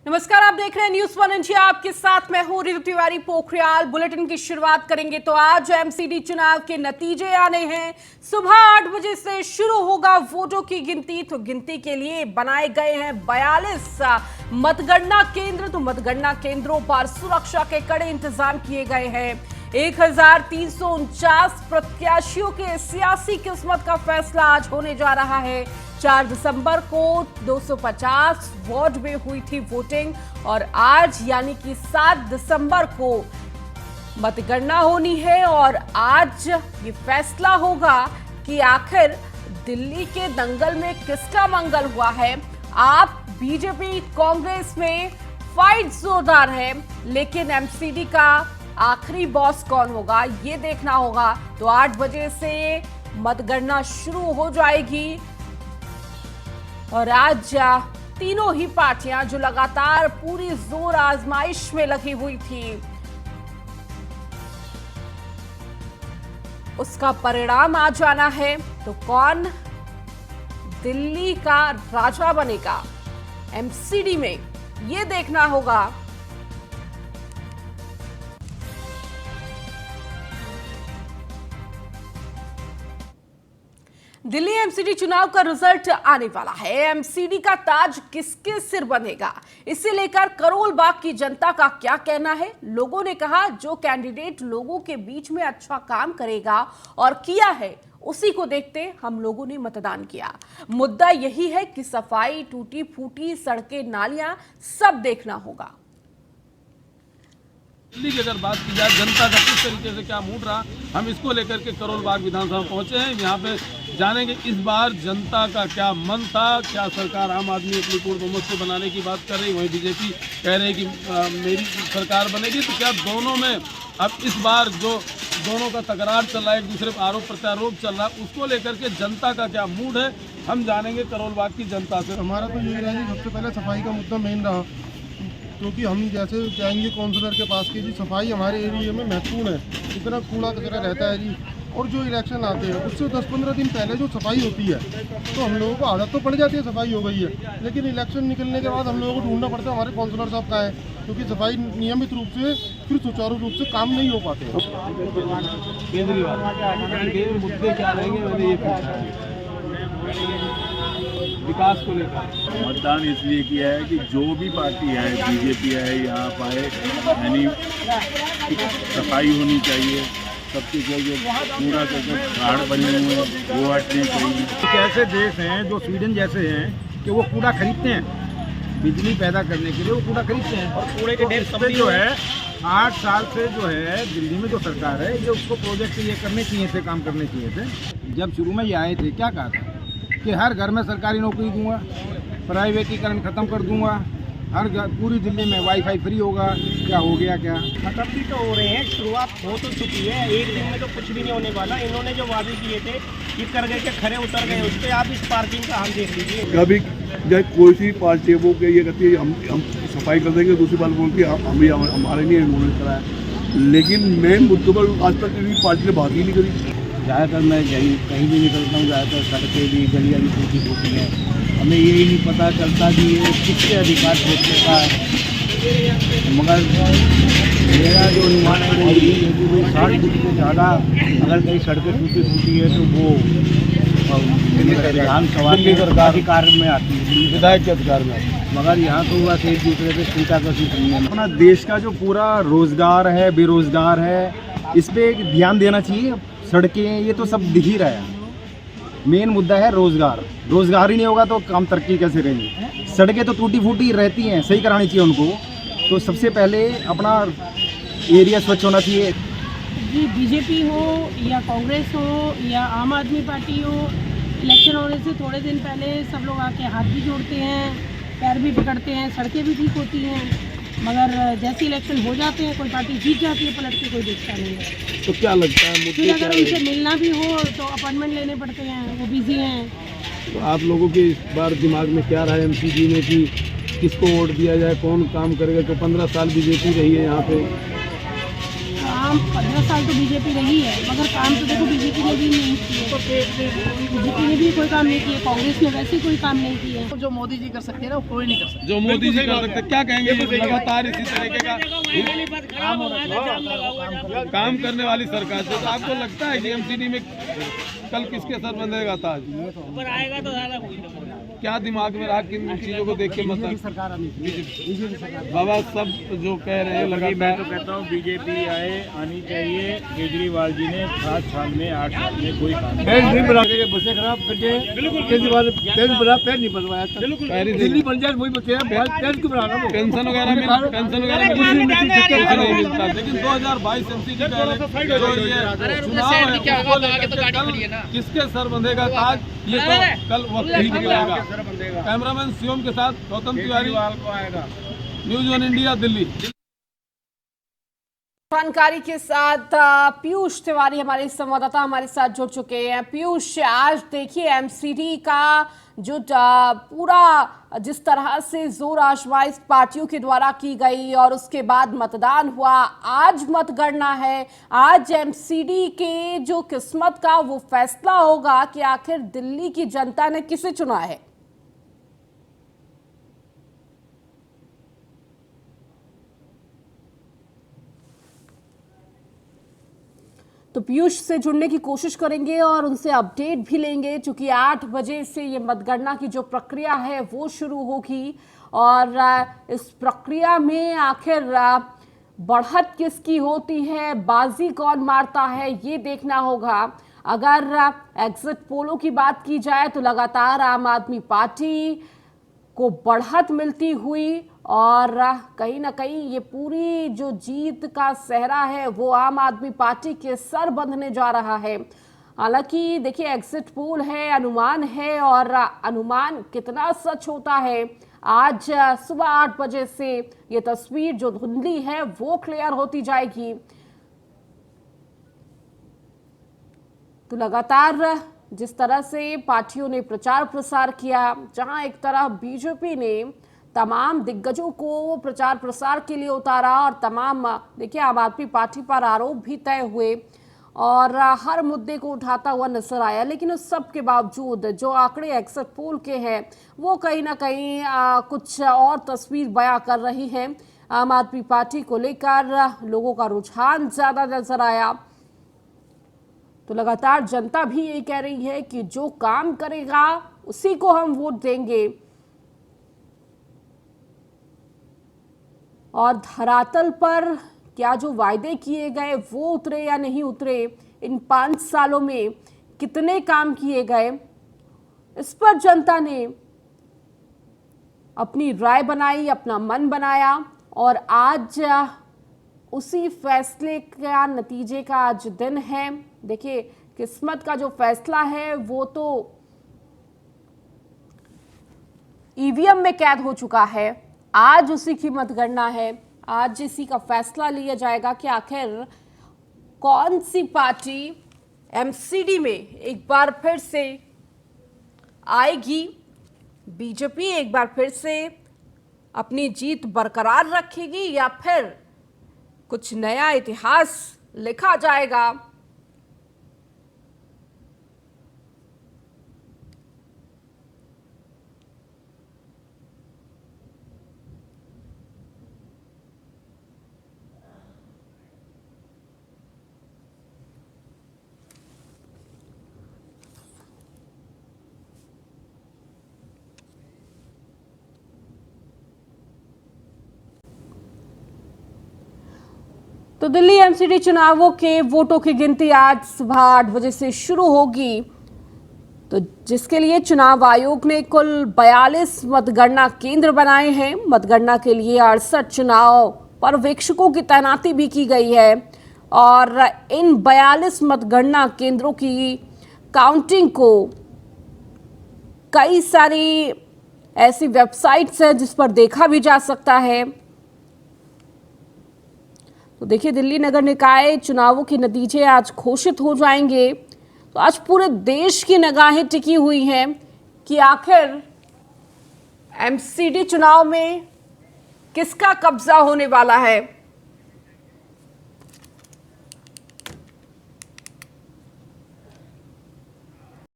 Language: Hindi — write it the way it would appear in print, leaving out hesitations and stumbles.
नमस्कार, आप देख रहे हैं न्यूज़ 1 इंडिया। आपके साथ मैं हूं रितु तिवारी। पोखरियाल बुलेटिन की शुरुआत करेंगे तो आज एमसीडी चुनाव के नतीजे आने हैं। सुबह 8 बजे से शुरू होगा वोटों की गिनती। तो गिनती के लिए बनाए गए हैं 42 मतगणना केंद्र। तो मतगणना केंद्रों पर सुरक्षा के कड़े इंतजाम किए गए हैं। 1349 प्रत्याशियों के सियासी किस्मत का फैसला आज होने जा रहा है। 4 दिसंबर को 250 वार्ड में हुई थी वोटिंग और आज यानी कि 7 दिसंबर को मतगणना होनी है और आज ये फैसला होगा कि आखिर दिल्ली के दंगल में किसका मंगल हुआ है। आप बीजेपी कांग्रेस में फाइट जोरदार है, लेकिन एमसीडी का आखिरी बॉस कौन होगा ये देखना होगा। तो 8 बजे से मतगणना शुरू हो जाएगी और आज तीनों ही पार्टियां जो लगातार पूरी जोर आजमाइश में लगी हुई थी, उसका परिणाम आ जाना है। तो कौन दिल्ली का राजा बनेगा एमसीडी में, ये देखना होगा। दिल्ली एमसीडी चुनाव का रिजल्ट आने वाला है। एमसीडी का ताज किसके सिर बनेगा, इसे लेकर करोल बाग की जनता का क्या कहना है। लोगों ने कहा जो कैंडिडेट लोगों के बीच में अच्छा काम करेगा और किया है, उसी को देखते हम लोगों ने मतदान किया। मुद्दा यही है कि सफाई, टूटी फूटी सड़कें, नालियां सब देखना होगा। दिल्ली की अगर बात की जाए जनता का किस तरीके से क्या मूड रहा, हम इसको लेकर के करोल बाग विधानसभा पहुंचे हैं। यहाँ पे जानेंगे इस बार जनता का क्या मन था। क्या सरकार आम आदमी अपनी पूर्ण बहुमत से बनाने की बात कर रही, वहीं बीजेपी कह रही कि मेरी सरकार बनेगी। तो क्या दोनों में अब इस बार जो दोनों का तकरार चल रहा है, एक दूसरे पर आरोप प्रत्यारोप चल रहा है, उसको लेकर के जनता का क्या मूड है, हम जानेंगे करोल बाग की जनता से। हमारा तो यही रहा जी, सबसे पहले सफाई का मुद्दा मेन रहा, क्योंकि हम जैसे जाएंगे काउंसलर के पास कि जी सफाई हमारे एरिया में महत्वपूर्ण है, इतना कूड़ा कचरा रहता है जी। और जो इलेक्शन आते हैं उससे 10-15 दिन पहले जो सफाई होती है तो हम लोगों को आदत तो पड़ जाती है, सफाई हो गई है, लेकिन इलेक्शन निकलने के बाद हम लोगों को ढूंढना पड़ता है हमारे काउंसलर साहब का है, क्योंकि सफाई नियमित रूप से फिर सुचारू रूप से काम नहीं हो पाते। केजरीवाल के मुद्दे क्या रहेंगे, मैंने ये पूछा विकास को लेकर। मतदान इसलिए किया है कि जो भी पार्टी है, बीजेपी है, यहाँ पाए यानी सफाई होनी चाहिए, सबके जगह कूड़ा झाड़ बने हुए वो हटने चाहिए। कुछ ऐसे देश हैं जो स्वीडन जैसे हैं कि वो कूड़ा खरीदते हैं, बिजली पैदा करने के लिए वो कूड़ा खरीदते हैं और कूड़े के ढेर सब जो है 8 साल से जो है दिल्ली में जो सरकार है ये उसको प्रोजेक्ट ये करने चाहिए थे, काम करने चाहिए थे। जब शुरू में ये आए थे क्या कहा था कि हर घर में सरकारी नौकरी दूंगा, प्राइवेटीकरण खत्म कर दूंगा, हर पूरी दिल्ली में वाईफाई फ्री होगा। क्या हो गया, क्या खत्म भी तो हो रहे हैं, शुरुआत हो तो चुकी है। एक दिन में तो कुछ भी नहीं होने वाला। इन्होंने जो वादे किए थे कि कर गए के खरे उतर गए, उस पर आप इस पार्किंग का हाल देख लीजिए। कभी जब कोई सी पार्टी वो ये कहती है हम सफाई कर देंगे, दूसरी बात बोलती है हमारे लिए इन्होंने कराया, लेकिन मेन मुद्दों पर आज तक किसी पार्टी ने बात ही नहीं करी। ज़्यादातर मैं कहीं भी निकलता हूँ, ज़्यादातर सड़कें भी गलियाँ भी टूटी फूटी हैं। हमें यही नहीं पता चलता कि ये किसके अधिकार छोड़ने का है। मगर मेरा जो अनुमान है वो यही है कि भाई 60 फुट से ज़्यादा अगर कहीं सड़कें टूटी फूटी है तो वो विधानसभा के अधिकार में आती है, विधायक के अधिकार में आती है। मगर यहाँ तो बस एक दूसरे पे छींटा कसी नहीं है। अपना देश का जो पूरा रोजगार है, बेरोजगार है, इस पे ध्यान देना चाहिए। सड़कें ये तो सब दिख ही रहा है, मेन मुद्दा है रोजगार। रोजगार ही नहीं होगा तो काम तरक्की कैसे रहेंगे। सड़कें तो टूटी फूटी रहती हैं, सही करानी चाहिए उनको। तो सबसे पहले अपना एरिया स्वच्छ होना चाहिए। जी बीजेपी हो या कांग्रेस हो या आम आदमी पार्टी हो, इलेक्शन होने से थोड़े दिन पहले सब लोग आके हाथ भी जोड़ते हैं, पैर भी पकड़ते हैं, सड़कें भी ठीक होती हैं। मगर जैसे इलेक्शन हो जाते हैं कोई पार्टी जीत जाती है पलट के, कोई देखता नहीं है। तो क्या लगता है फिर अगर उनसे मिलना भी हो तो अपॉइंटमेंट लेने पड़ते हैं, वो बिजी हैं। तो आप लोगों के इस बार दिमाग में क्या रहा है एमसीडी में कि किसको वोट दिया जाए, कौन काम करेगा? तो 15 साल बीजेपी रही है यहाँ पे। काम 15 साल तो बीजेपी रही है, मगर काम तो देखो बीजेपी ने भी नहीं किए, बीजेपी ने भी कोई काम नहीं किया, कांग्रेस ने वैसे कोई काम नहीं किया। जो मोदी जी कर सकते हैं ना वो कोई नहीं कर सकता। जो मोदी जी कर सकते, क्या कहेंगे लगातार इसी तरीके का काम करने वाली सरकार से, तो आपको लगता है कि एमसीडी में कल किसके सर बंधेगा ताज? आएगा तो ज्यादा कोई क्या दिमाग में रहा, किन चीजों को देख के मतलब बाबा सब जो कह रहे हैं लगातार? मैं तो कहता हूँ बीजेपी आनी चाहिए। केजरीवाल जी ने 7 साल में 8 साल में कोई काम नहीं बना के बसें खराब करके, केजरीवाल पेड़ नहीं बनवाया, दिल्ली बन जाए वही बचे पेड़ क्यों बनाना? पेंशन वगैरह नहीं मिलता। लेकिन 2022 एमसीडी किसके सर बंधेगा ताज, ये तो कल वक्त ही निकलेगा। कैमरामैन शिवम के साथ गौतम तिवारी, न्यूज़ 1 इंडिया, दिल्ली। जानकारी के साथ पीयूष तिवारी हमारे संवाददाता हमारे साथ जुड़ चुके हैं। पीयूष, आज देखिए एमसीडी का जो पूरा जिस तरह से जोर आजमाइश पार्टियों के द्वारा की गई और उसके बाद मतदान हुआ, आज मतगणना है, आज एमसीडी के जो किस्मत का वो फैसला होगा कि आखिर दिल्ली की जनता ने किसे चुना है। तो पीयूष से जुड़ने की कोशिश करेंगे और उनसे अपडेट भी लेंगे, क्योंकि 8 बजे से ये मतगणना की जो प्रक्रिया है वो शुरू होगी और इस प्रक्रिया में आखिर बढ़त किसकी होती है, बाजी कौन मारता है, ये देखना होगा। अगर एग्जिट पोलों की बात की जाए तो लगातार आम आदमी पार्टी को बढ़त मिलती हुई और कहीं ना कहीं ये पूरी जो जीत का सेहरा है वो आम आदमी पार्टी के सर बंधने जा रहा है। हालांकि देखिए एग्जिट पोल है, अनुमान है और अनुमान कितना सच होता है, आज सुबह 8 बजे से ये तस्वीर जो धुंधली है वो क्लियर होती जाएगी। तो लगातार जिस तरह से पार्टियों ने प्रचार प्रसार किया, जहां एक तरफ बीजेपी ने तमाम दिग्गजों को प्रचार प्रसार के लिए उतारा और तमाम देखिए आम आदमी पार्टी पर आरोप भी तय हुए और हर मुद्दे को उठाता हुआ नजर आया, लेकिन उस सब के बावजूद जो आंकड़े एग्जिट पोल के हैं वो कहीं ना कहीं कुछ और तस्वीर बयां कर रही हैं। आम आदमी पार्टी को लेकर लोगों का रुझान ज्यादा नजर आया। तो लगातार जनता भी ये कह रही है कि जो काम करेगा उसी को हम वोट देंगे और धरातल पर क्या जो वायदे किए गए वो उतरे या नहीं उतरे, इन 5 सालों में कितने काम किए गए, इस पर जनता ने अपनी राय बनाई, अपना मन बनाया और आज उसी फैसले का नतीजे का आज दिन है। देखिए किस्मत का जो फैसला है वो तो ईवीएम में कैद हो चुका है, आज उसी की मतगणना है, आज इसी का फैसला लिया जाएगा कि आखिर कौन सी पार्टी एमसीडी में एक बार फिर से आएगी। बीजेपी एक बार फिर से अपनी जीत बरकरार रखेगी या फिर कुछ नया इतिहास लिखा जाएगा। तो दिल्ली एमसीडी चुनावों के वोटों की गिनती आज सुबह 8 बजे से शुरू होगी, तो जिसके लिए चुनाव आयोग ने कुल 42 मतगणना केंद्र बनाए हैं। मतगणना के लिए 68 चुनाव पर्यवेक्षकों की तैनाती भी की गई है और इन 42 मतगणना केंद्रों की काउंटिंग को कई सारी ऐसी वेबसाइट्स हैं जिस पर देखा भी जा सकता है। तो देखिए दिल्ली नगर निकाय चुनावों के नतीजे आज घोषित हो जाएंगे, तो आज पूरे देश की निगाहें टिकी हुई हैं कि आखिर एमसीडी चुनाव में किसका कब्जा होने वाला है।